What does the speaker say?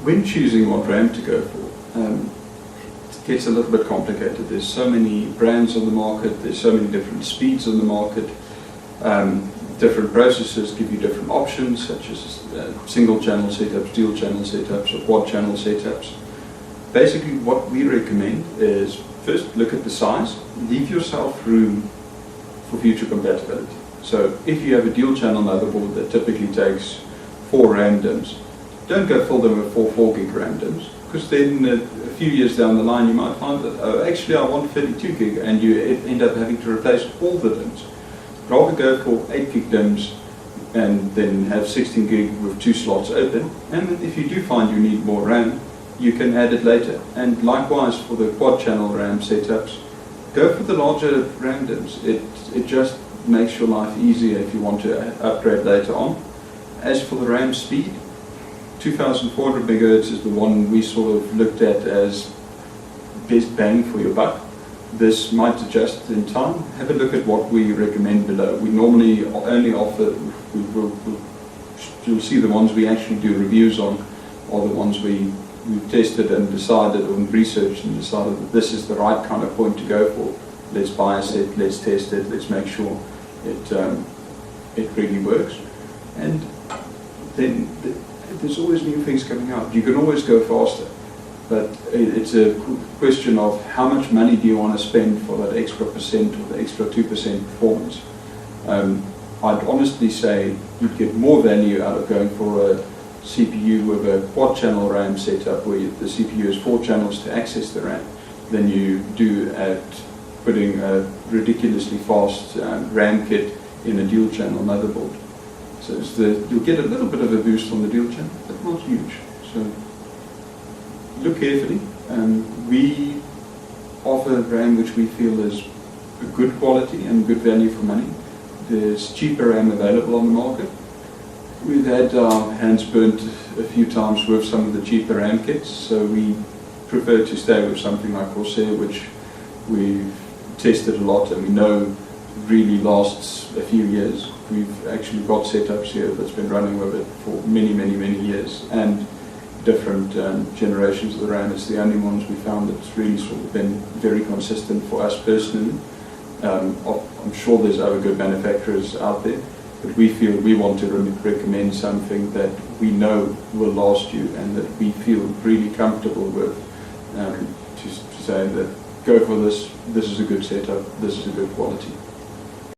when choosing what RAM to go for, it gets a little bit complicated. There's so many brands on the market, there's so many different speeds on the market. Different processors give you different options, such as single channel setups, dual channel setups, or quad channel setups. Basically, what we recommend is first look at the size, leave yourself room for future compatibility. So if you have a dual channel motherboard that typically takes 4 RAM DIMMs, don't go fill them with 4 gig RAM DIMMs, because then a few years down the line you might find that, oh, actually I want 32 gig, and you end up having to replace all the DIMMs. Rather go for 8 gig DIMMs and then have 16 gig with 2 slots open, and if you do find you need more RAM, you can add it later. And likewise for the quad channel RAM setups, go for the larger RAM DIMMs. It just makes your life easier if you want to upgrade later on. As for the RAM speed, 2400 MHz is the one we sort of looked at as best bang for your buck. This might adjust in time. Have a look at what we recommend below. We normally only offer, you'll see the ones we actually do reviews on are the ones we've tested and decided, or researched and decided that this is the right kind of point to go for. Let's bias it, let's test it, let's make sure it really works. And then there's always new things coming out. You can always go faster, but it's a question of how much money do you want to spend for that extra percent or the extra 2% performance. I'd honestly say you'd get more value out of going for a CPU with a quad channel RAM setup where the CPU has 4 channels to access the RAM than you do at putting a ridiculously fast RAM kit in a dual channel motherboard. So you'll get a little bit of a boost on the dual channel, but not huge. So look carefully. We offer RAM which we feel is a good quality and good value for money. There's cheaper RAM available on the market. We've had our hands burnt a few times with some of the cheaper RAM kits, so we prefer to stay with something like Corsair, which we've tested a lot and we know really lasts a few years. We've actually got setups here that's been running with it for many, many, many years, and different generations of the RAM. It's the only ones we found that's really sort of been very consistent for us personally. I'm sure there's other good manufacturers out there, but we feel we want to recommend something that we know will last you and that we feel really comfortable with, to say that go for this is a good setup, this is a good quality.